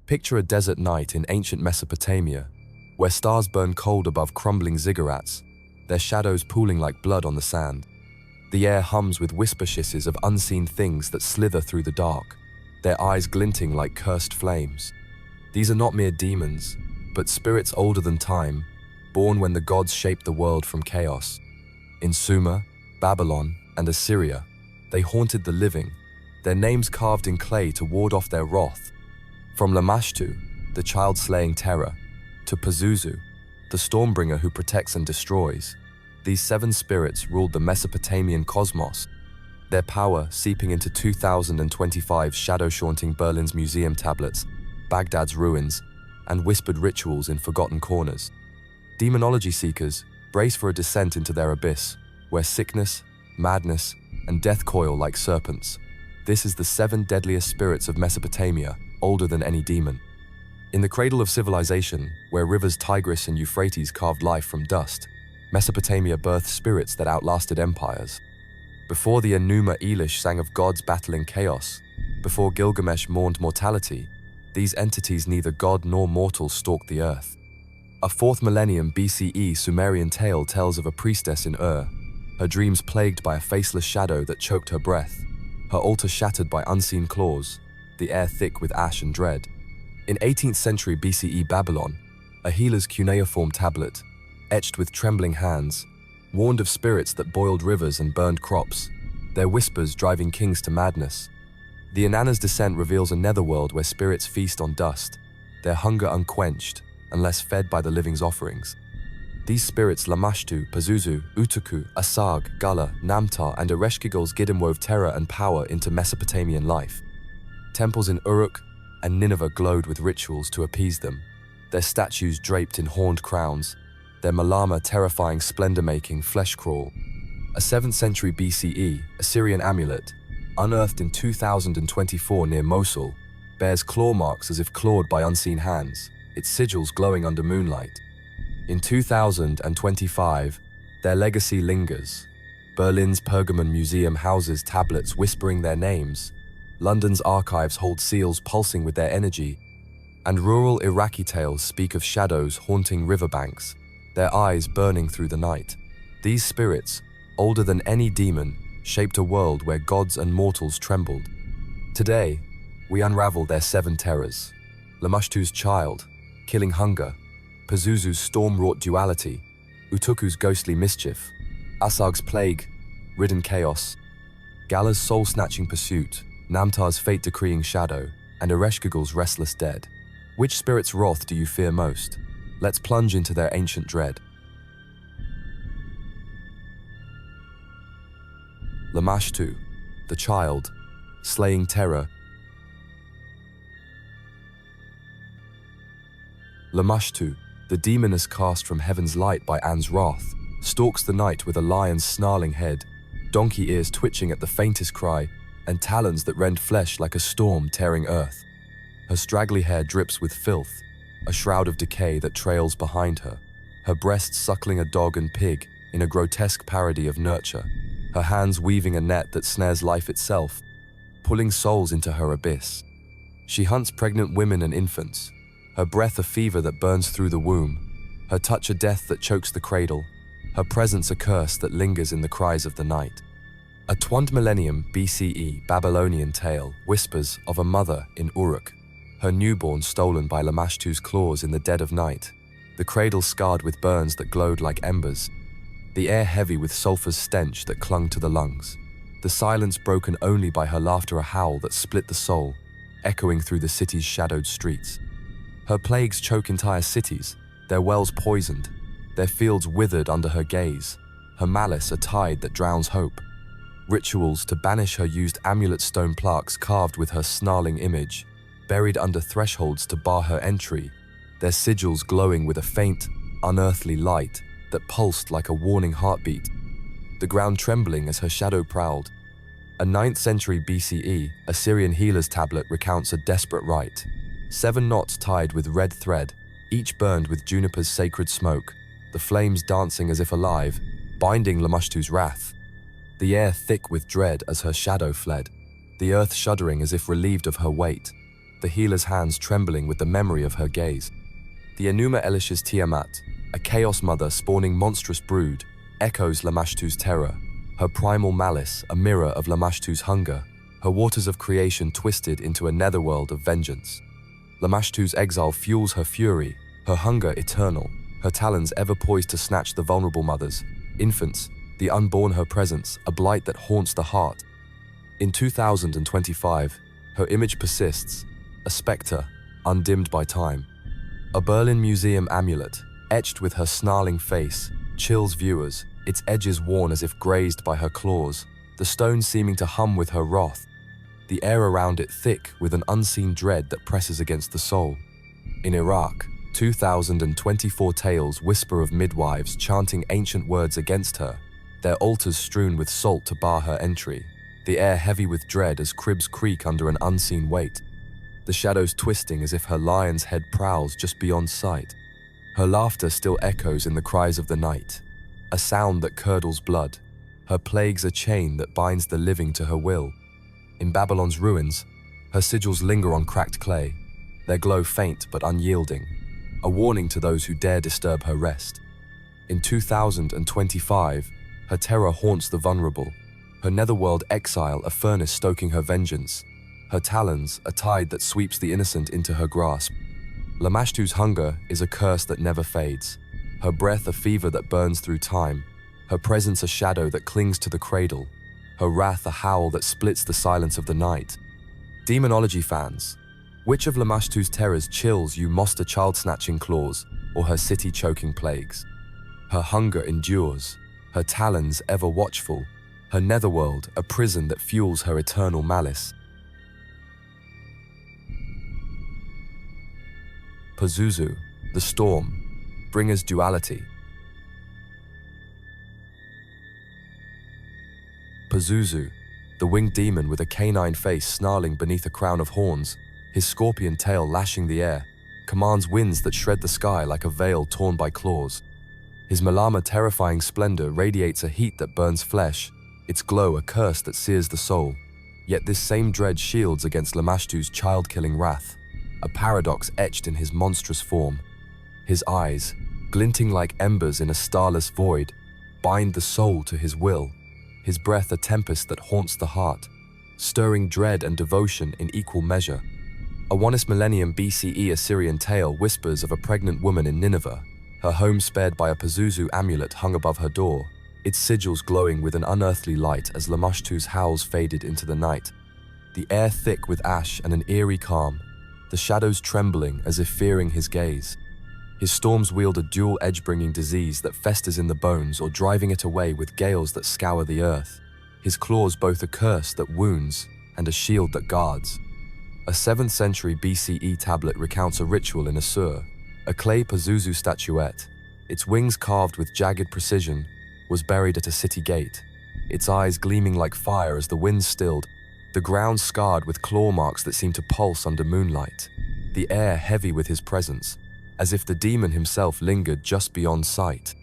Picture a desert night in ancient Mesopotamia, where stars burn cold above crumbling ziggurats, their shadows pooling like blood on the sand. The air hums with whisper hisses of unseen things that slither through the dark, their eyes glinting like cursed flames. These are not mere demons, but spirits older than time, born when the gods shaped the world from chaos. In Sumer, Babylon, and Assyria, they haunted the living, their names carved in clay to ward off their wrath. From Lamashtu, the child-slaying terror, to Pazuzu, the stormbringer who protects and destroys, these 7 spirits ruled the Mesopotamian cosmos, their power seeping into 2025 shadow-haunting Berlin's museum tablets, Baghdad's ruins, and whispered rituals in forgotten corners. Demonology seekers brace for a descent into their abyss, where sickness, madness, and death coil like serpents. This is the 7 deadliest spirits of Mesopotamia, older than any demon. In the cradle of civilization, where rivers Tigris and Euphrates carved life from dust, Mesopotamia birthed spirits that outlasted empires. Before the Enuma Elish sang of gods battling chaos, before Gilgamesh mourned mortality, these entities neither god nor mortal stalked the earth. A 4th millennium BCE Sumerian tale tells of a priestess in Ur, her dreams plagued by a faceless shadow that choked her breath, her altar shattered by unseen claws, the air thick with ash and dread. In 18th century BCE Babylon, a healer's cuneiform tablet, etched with trembling hands, warned of spirits that boiled rivers and burned crops, their whispers driving kings to madness. The Inanna's descent reveals a netherworld where spirits feast on dust, their hunger unquenched unless fed by the living's offerings. These spirits Lamashtu, Pazuzu, Utuku, Asag, Gala, Namtar, and Ereshkigal's Giddim wove terror and power into Mesopotamian life. Temples in Uruk and Nineveh glowed with rituals to appease them, their statues draped in horned crowns, their malama terrifying splendor-making flesh crawl. A 7th century BCE Assyrian amulet, unearthed in 2024 near Mosul, bears claw marks as if clawed by unseen hands, its sigils glowing under moonlight. In 2025, their legacy lingers. Berlin's Pergamon Museum houses tablets whispering their names, London's archives hold seals pulsing with their energy, and rural Iraqi tales speak of shadows haunting riverbanks, their eyes burning through the night. These spirits, older than any demon, shaped a world where gods and mortals trembled. Today, we unravel their 7 terrors. Lamashtu's child, killing hunger, Pazuzu's storm-wrought duality, Utuku's ghostly mischief, Asag's plague-ridden chaos, Gala's soul-snatching pursuit, Namtar's fate-decreeing shadow, and Ereshkigal's restless dead. Which spirit's wrath do you fear most? Let's plunge into their ancient dread. Lamashtu, the child, slaying terror. Lamashtu, the demoness cast from heaven's light by An's wrath, stalks the night with a lion's snarling head, donkey ears twitching at the faintest cry, and talons that rend flesh like a storm tearing earth. Her straggly hair drips with filth, a shroud of decay that trails behind her, her breasts suckling a dog and pig in a grotesque parody of nurture, her hands weaving a net that snares life itself, pulling souls into her abyss. She hunts pregnant women and infants, her breath a fever that burns through the womb, her touch a death that chokes the cradle, her presence a curse that lingers in the cries of the night. A 20th millennium BCE Babylonian tale whispers of a mother in Uruk, her newborn stolen by Lamashtu's claws in the dead of night, the cradle scarred with burns that glowed like embers, the air heavy with sulphur's stench that clung to the lungs, the silence broken only by her laughter, a howl that split the soul, echoing through the city's shadowed streets. Her plagues choke entire cities, their wells poisoned, their fields withered under her gaze, her malice a tide that drowns hope. Rituals to banish her used amulet stone plaques carved with her snarling image, buried under thresholds to bar her entry, their sigils glowing with a faint, unearthly light that pulsed like a warning heartbeat, the ground trembling as her shadow prowled. A 9th century BCE Assyrian healer's tablet recounts a desperate rite, 7 knots tied with red thread, each burned with juniper's sacred smoke, the flames dancing as if alive, binding Lamashtu's wrath. The air thick with dread as her shadow fled, the earth shuddering as if relieved of her weight. the healer's hands trembling with the memory of her gaze. The Enuma Elish's Tiamat, a chaos mother spawning monstrous brood, echoes Lamashtu's terror, her primal malice a mirror of Lamashtu's hunger, her waters of creation twisted into a netherworld of vengeance. Lamashtu's exile fuels her fury, her hunger eternal, her talons ever poised to snatch the vulnerable mothers, infants, the unborn her presence, a blight that haunts the heart. In 2025, her image persists, a spectre, undimmed by time. A Berlin museum amulet, etched with her snarling face, chills viewers, its edges worn as if grazed by her claws, the stone seeming to hum with her wrath, the air around it thick with an unseen dread that presses against the soul. In Iraq, 2024 tales whisper of midwives chanting ancient words against her, their altars strewn with salt to bar her entry, the air heavy with dread as cribs creak under an unseen weight, the shadows twisting as if her lion's head prowls just beyond sight. Her laughter still echoes in the cries of the night, a sound that curdles blood, her plagues a chain that binds the living to her will. In Babylon's ruins, her sigils linger on cracked clay, their glow faint but unyielding, a warning to those who dare disturb her rest. In 2025, her terror haunts the vulnerable, her netherworld exile a furnace stoking her vengeance, her talons a tide that sweeps the innocent into her grasp. Lamashtu's hunger is a curse that never fades, her breath a fever that burns through time, her presence a shadow that clings to the cradle, her wrath a howl that splits the silence of the night. Demonology fans, which of Lamashtu's terrors chills you Mosta child-snatching claws or her city-choking plagues? Her hunger endures, her talons ever watchful, her netherworld a prison that fuels her eternal malice. Pazuzu, the storm, bringer's duality. Pazuzu, the winged demon with a canine face snarling beneath a crown of horns, his scorpion tail lashing the air, commands winds that shred the sky like a veil torn by claws. His Malama terrifying splendor radiates a heat that burns flesh, its glow a curse that sears the soul. Yet this same dread shields against Lamashtu's child-killing wrath, a paradox etched in his monstrous form. His eyes, glinting like embers in a starless void, bind the soul to his will, his breath a tempest that haunts the heart, stirring dread and devotion in equal measure. A 1st millennium BCE Assyrian tale whispers of a pregnant woman in Nineveh, her home spared by a Pazuzu amulet hung above her door, its sigils glowing with an unearthly light as Lamashtu's howls faded into the night. The air thick with ash and an eerie calm, the shadows trembling as if fearing his gaze. His storms wield a dual edge-bringing disease that festers in the bones or driving it away with gales that scour the earth. His claws both a curse that wounds and a shield that guards. A 7th century BCE tablet recounts a ritual in Assur, a clay Pazuzu statuette, its wings carved with jagged precision, was buried at a city gate, its eyes gleaming like fire as the wind stilled, the ground scarred with claw marks that seemed to pulse under moonlight, the air heavy with his presence, as if the demon himself lingered just beyond sight.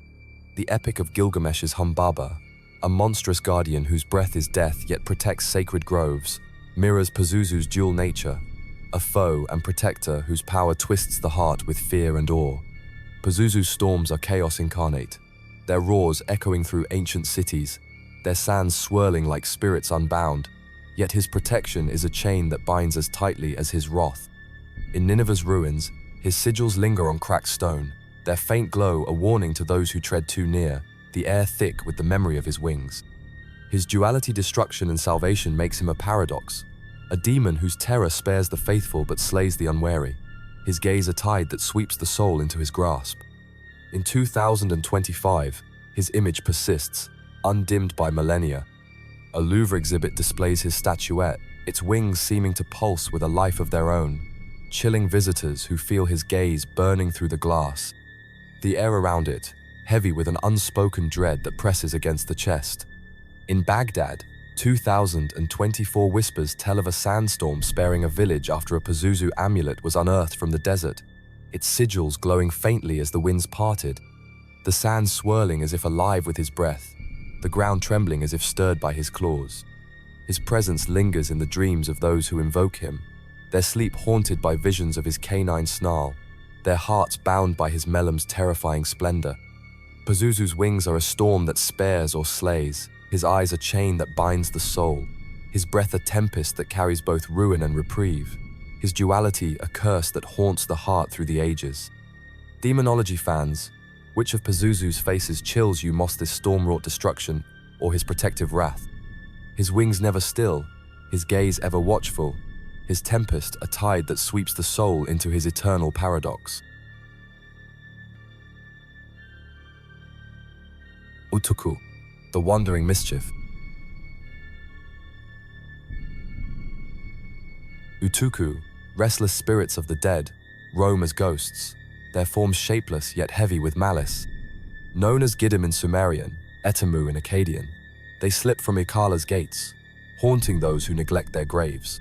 The epic of Gilgamesh's Humbaba, a monstrous guardian whose breath is death yet protects sacred groves, mirrors Pazuzu's dual nature, a foe and protector whose power twists the heart with fear and awe. Pazuzu's storms are chaos incarnate, their roars echoing through ancient cities, their sands swirling like spirits unbound, yet his protection is a chain that binds as tightly as his wrath. In Nineveh's ruins, his sigils linger on cracked stone, their faint glow a warning to those who tread too near, the air thick with the memory of his wings. His duality, destruction and salvation, makes him a paradox, a demon whose terror spares the faithful but slays the unwary, his gaze a tide that sweeps the soul into his grasp. In 2025, his image persists, undimmed by millennia. A Louvre exhibit displays his statuette, its wings seeming to pulse with a life of their own, chilling visitors who feel his gaze burning through the glass. The air around it, heavy with an unspoken dread that presses against the chest. In Baghdad, 2024 whispers tell of a sandstorm sparing a village after a Pazuzu amulet was unearthed from the desert, its sigils glowing faintly as the winds parted, the sand swirling as if alive with his breath, the ground trembling as if stirred by his claws. His presence lingers in the dreams of those who invoke him, their sleep haunted by visions of his canine snarl, their hearts bound by his melum's terrifying splendor. Pazuzu's wings are a storm that spares or slays, his eyes a chain that binds the soul, his breath a tempest that carries both ruin and reprieve, his duality a curse that haunts the heart through the ages. Demonology fans, which of Pazuzu's faces chills you most, this storm-wrought destruction or his protective wrath? His wings never still, his gaze ever watchful, his tempest a tide that sweeps the soul into his eternal paradox. Utuku, the wandering mischief. Utuku, restless spirits of the dead, roam as ghosts, their forms shapeless yet heavy with malice. Known as Giddim in Sumerian, Etemu in Akkadian, they slip from Ikala's gates, haunting those who neglect their graves.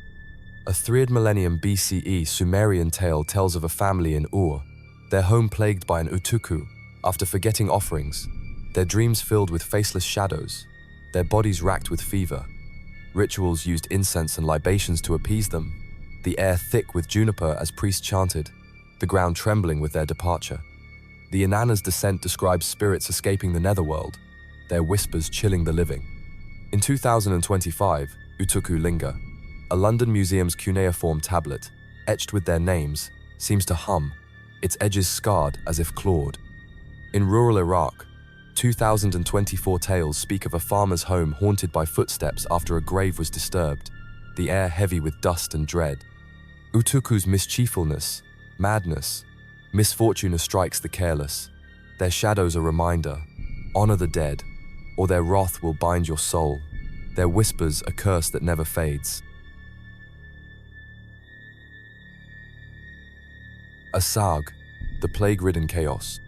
A 3rd millennium BCE Sumerian tale tells of a family in Ur, their home plagued by an Utuku after forgetting offerings, their dreams filled with faceless shadows, their bodies racked with fever. Rituals used incense and libations to appease them, the air thick with juniper as priests chanted, the ground trembling with their departure. The Inanna's descent describes spirits escaping the netherworld, their whispers chilling the living. In 2025, Utuku linger. A London museum's cuneiform tablet, etched with their names, seems to hum, its edges scarred as if clawed. In rural Iraq, 2024 tales speak of a farmer's home haunted by footsteps after a grave was disturbed, the air heavy with dust and dread. Utuku's mischiefulness, madness, misfortune strikes the careless. Their shadows a reminder, honor the dead, or their wrath will bind your soul, their whispers a curse that never fades. Asag, the plague-ridden chaos.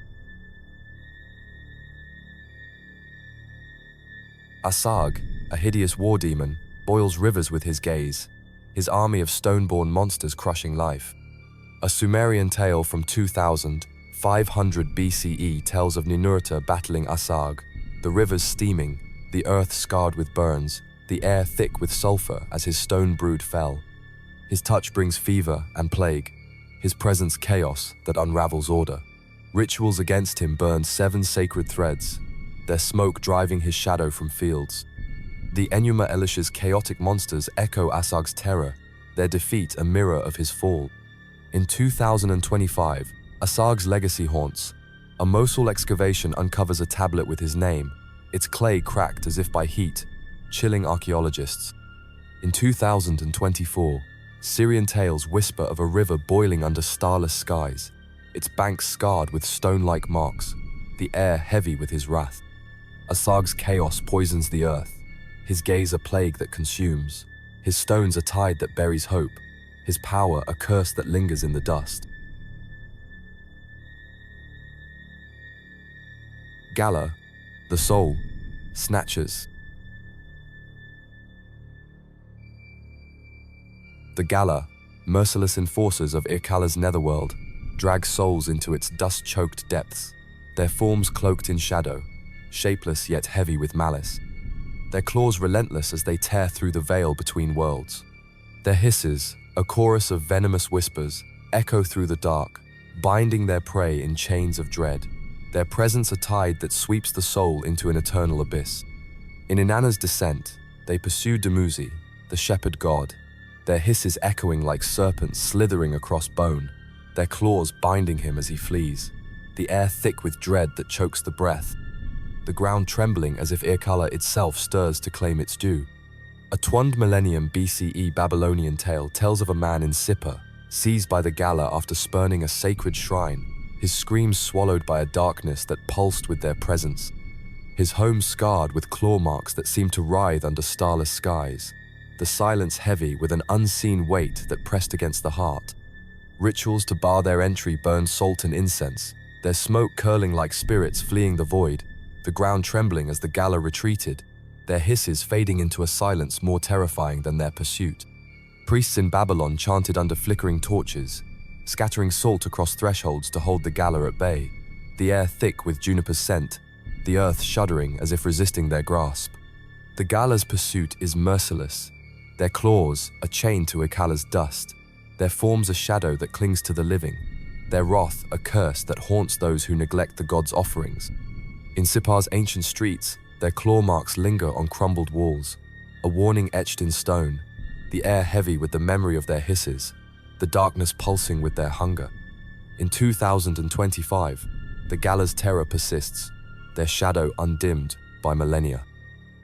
Asag, a hideous war demon, boils rivers with his gaze, his army of stone-born monsters crushing life. A Sumerian tale from 2500 BCE tells of Ninurta battling Asag, the rivers steaming, the earth scarred with burns, the air thick with sulfur as his stone brood fell. His touch brings fever and plague, his presence chaos that unravels order. Rituals against him burn 7 sacred threads, their smoke driving his shadow from fields. The Enuma Elish's chaotic monsters echo Asag's terror, their defeat a mirror of his fall. In 2025, Asag's legacy haunts. A Mosul excavation uncovers a tablet with his name, its clay cracked as if by heat, chilling archaeologists. In 2024, Syrian tales whisper of a river boiling under starless skies, its banks scarred with stone-like marks, the air heavy with his wrath. Asag's chaos poisons the earth, his gaze a plague that consumes, his stones a tide that buries hope, his power a curse that lingers in the dust. Gala, the soul, snatchers. The Gala, merciless enforcers of Irkala's netherworld, drag souls into its dust-choked depths, their forms cloaked in shadow, shapeless yet heavy with malice. Their claws relentless as they tear through the veil between worlds. Their hisses, a chorus of venomous whispers, echo through the dark, binding their prey in chains of dread, their presence a tide that sweeps the soul into an eternal abyss. In Inanna's descent, they pursue Dumuzi, the shepherd god, their hisses echoing like serpents slithering across bone, their claws binding him as he flees, the air thick with dread that chokes the breath, the ground trembling as if Irkala itself stirs to claim its due. A 2nd millennium BCE Babylonian tale tells of a man in Sippar, seized by the Gala after spurning a sacred shrine, his screams swallowed by a darkness that pulsed with their presence, his home scarred with claw marks that seemed to writhe under starless skies, the silence heavy with an unseen weight that pressed against the heart. Rituals to bar their entry burned salt and incense, their smoke curling like spirits fleeing the void, the ground trembling as the Gala retreated, their hisses fading into a silence more terrifying than their pursuit. Priests in Babylon chanted under flickering torches, scattering salt across thresholds to hold the Gala at bay, the air thick with juniper's scent, the earth shuddering as if resisting their grasp. The Gala's pursuit is merciless, their claws a chain to Irkala's dust, Their form's a shadow that clings to the living, their wrath a curse that haunts those who neglect the gods' offerings. In Sipar's ancient streets, their claw marks linger on crumbled walls, a warning etched in stone, the air heavy with the memory of their hisses, the darkness pulsing with their hunger. In 2025, the Gala's terror persists, their shadow undimmed by millennia.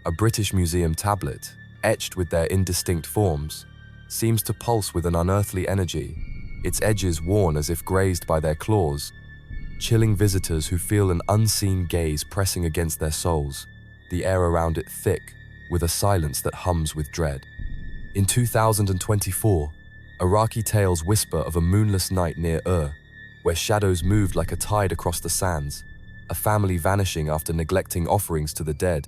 A British museum tablet, etched with their indistinct forms, seems to pulse with an unearthly energy, its edges worn as if grazed by their claws, chilling visitors who feel an unseen gaze pressing against their souls, the air around it thick with a silence that hums with dread. In 2024, Iraqi tales whisper of a moonless night near Ur, where shadows moved like a tide across the sands, a family vanishing after neglecting offerings to the dead,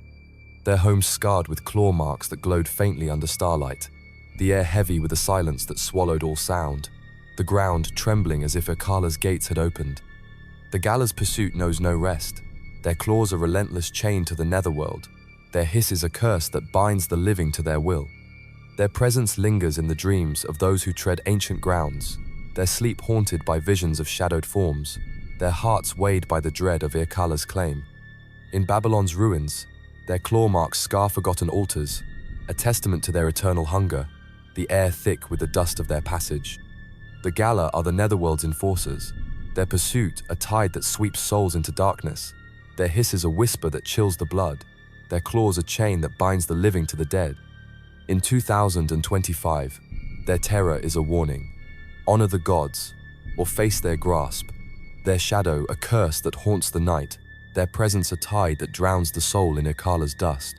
their homes scarred with claw marks that glowed faintly under starlight, the air heavy with a silence that swallowed all sound, the ground trembling as if Akala's gates had opened. The Gala's pursuit knows no rest, their claws a relentless chain to the netherworld, their hiss is a curse that binds the living to their will. Their presence lingers in the dreams of those who tread ancient grounds, their sleep haunted by visions of shadowed forms, their hearts weighed by the dread of Akala's claim. In Babylon's ruins, their claw marks scar forgotten altars, a testament to their eternal hunger, the air thick with the dust of their passage. The Gala are the netherworld's enforcers, their pursuit a tide that sweeps souls into darkness, their hiss is a whisper that chills the blood, their claws a chain that binds the living to the dead. In 2025, their terror is a warning. Honor the gods, or face their grasp, their shadow a curse that haunts the night, their presence a tide that drowns the soul in Akala's dust.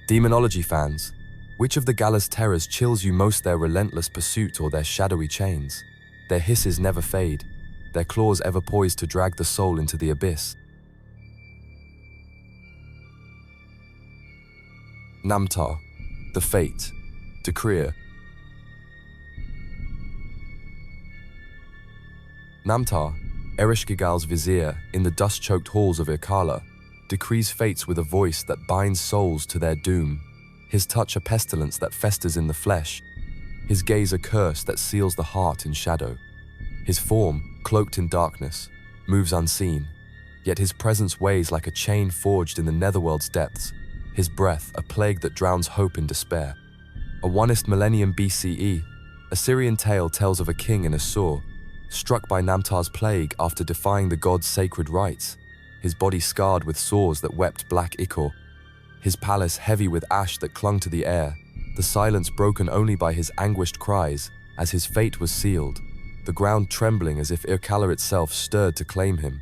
Demonology fans, which of the Gala's terrors chills you most, their relentless pursuit or their shadowy chains? Their hisses never fade, their claws ever poised to drag the soul into the abyss. Namtar, the fate, Decreer. Namtar, Ereshkigal's vizier in the dust-choked halls of Akala, decrees fates with a voice that binds souls to their doom, his touch a pestilence that festers in the flesh, his gaze a curse that seals the heart in shadow. His form, cloaked in darkness, moves unseen, yet his presence weighs like a chain forged in the netherworld's depths, his breath a plague that drowns hope in despair. A 1st millennium BCE, Assyrian tale tells of a king in Assur, struck by Namtar's plague after defying the god's sacred rites, his body scarred with sores that wept black ichor, his palace heavy with ash that clung to the air, the silence broken only by his anguished cries as his fate was sealed, the ground trembling as if Irkala itself stirred to claim him.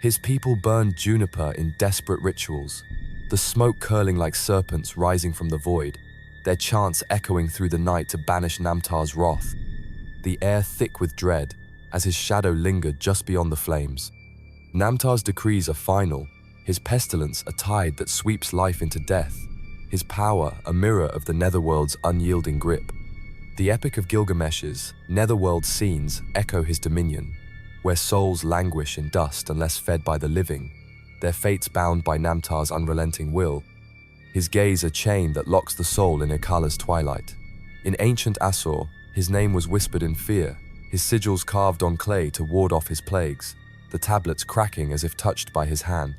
His people burned juniper in desperate rituals, the smoke curling like serpents rising from the void, their chants echoing through the night to banish Namtar's wrath. The air thick with dread as his shadow lingered just beyond the flames. Namtar's decrees are final, his pestilence a tide that sweeps life into death, his power a mirror of the netherworld's unyielding grip. The Epic of Gilgamesh's netherworld scenes echo his dominion, where souls languish in dust unless fed by the living, their fates bound by Namtar's unrelenting will. His gaze a chain that locks the soul in Akala's twilight. In ancient Assur, his name was whispered in fear, his sigils carved on clay to ward off his plagues, the tablets cracking as if touched by his hand.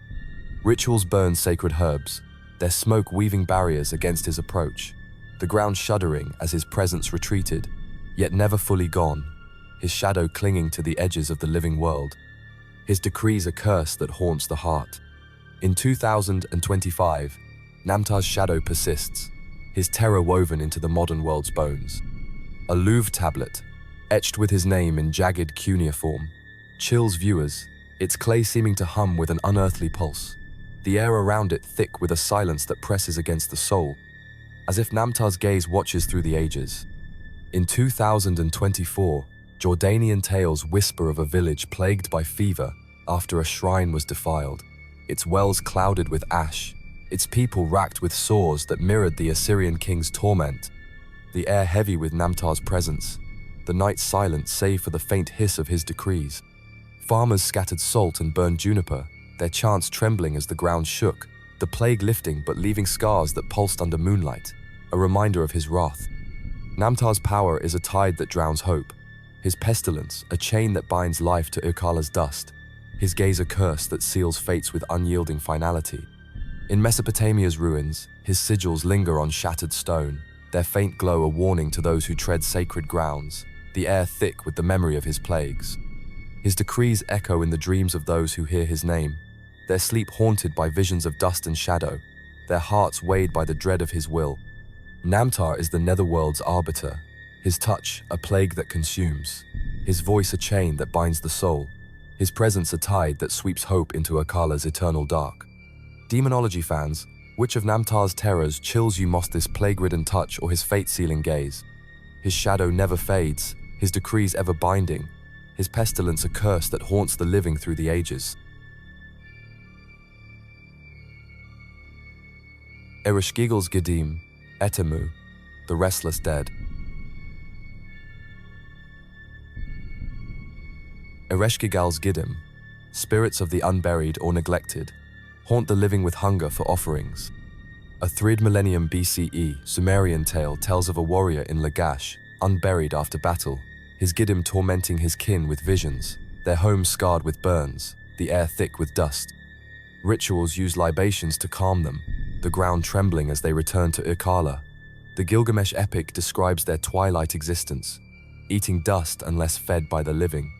Rituals burned sacred herbs, their smoke weaving barriers against his approach, the ground shuddering as his presence retreated, yet never fully gone, his shadow clinging to the edges of the living world. His decrees a curse that haunts the heart. In 2025, Namtar's shadow persists, his terror woven into the modern world's bones. A Louvre tablet, etched with his name in jagged cuneiform, chills viewers, its clay seeming to hum with an unearthly pulse, the air around it thick with a silence that presses against the soul, as if Namtar's gaze watches through the ages. In 2024, Jordanian tales whisper of a village plagued by fever after a shrine was defiled, its wells clouded with ash, its people racked with sores that mirrored the Assyrian king's torment, the air heavy with Namtar's presence, the night silent save for the faint hiss of his decrees. Farmers scattered salt and burned juniper, their chants trembling as the ground shook, the plague lifting but leaving scars that pulsed under moonlight, a reminder of his wrath. Namtar's power is a tide that drowns hope, His pestilence, a chain that binds life to Irkala's dust. His gaze a curse that seals fates with unyielding finality. In Mesopotamia's ruins, his sigils linger on shattered stone, their faint glow a warning to those who tread sacred grounds, the air thick with the memory of his plagues. His decrees echo in the dreams of those who hear his name, their sleep haunted by visions of dust and shadow, their hearts weighed by the dread of his will. Namtar is the netherworld's arbiter, his touch a plague that consumes, his voice a chain that binds the soul, his presence a tide that sweeps hope into Akala's eternal dark. Demonology fans, which of Namtar's terrors chills you most, this plague-ridden touch or his fate-sealing gaze? His shadow never fades, his decrees ever binding, his pestilence a curse that haunts the living through the ages. Ereshkigal's Gidim, Etemu, the restless dead. Ereshkigal's Gidim, spirits of the unburied or neglected, haunt the living with hunger for offerings. A 3rd millennium BCE Sumerian tale tells of a warrior in Lagash, unburied after battle, his Gidim tormenting his kin with visions, their home scarred with burns, the air thick with dust. Rituals use libations to calm them, the ground trembling as they return to Irkala. The Gilgamesh epic describes their twilight existence, eating dust unless fed by the living.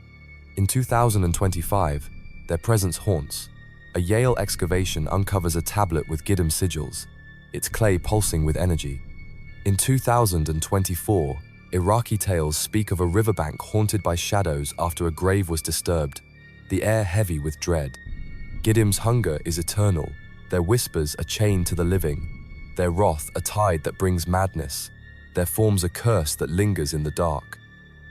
In 2025, their presence haunts. A Yale excavation uncovers a tablet with Gidim sigils, its clay pulsing with energy. In 2024, Iraqi tales speak of a riverbank haunted by shadows after a grave was disturbed, the air heavy with dread. Gidim's hunger is eternal, their whispers a chain to the living, their wrath a tide that brings madness, their forms a curse that lingers in the dark.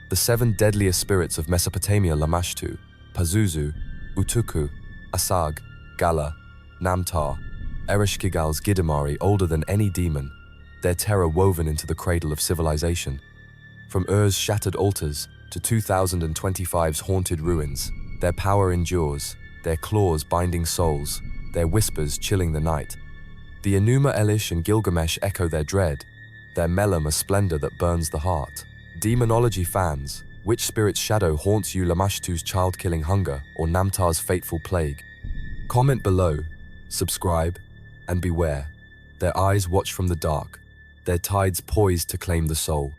The 7 deadliest spirits of Mesopotamia: Lamashtu, Pazuzu, Utuku, Asag, Gala, Namtar, Ereshkigal's Gidimari, older than any demon, their terror woven into the cradle of civilization. From Ur's shattered altars to 2025's haunted ruins, their power endures, their claws binding souls, their whispers chilling the night. The Enuma Elish and Gilgamesh echo their dread, their melam a splendor that burns the heart. Demonology fans, which spirit's shadow haunts you, Lamashtu's child-killing hunger or Namtar's fateful plague? Comment below, subscribe, and beware. Their eyes watch from the dark, their tides poised to claim the soul.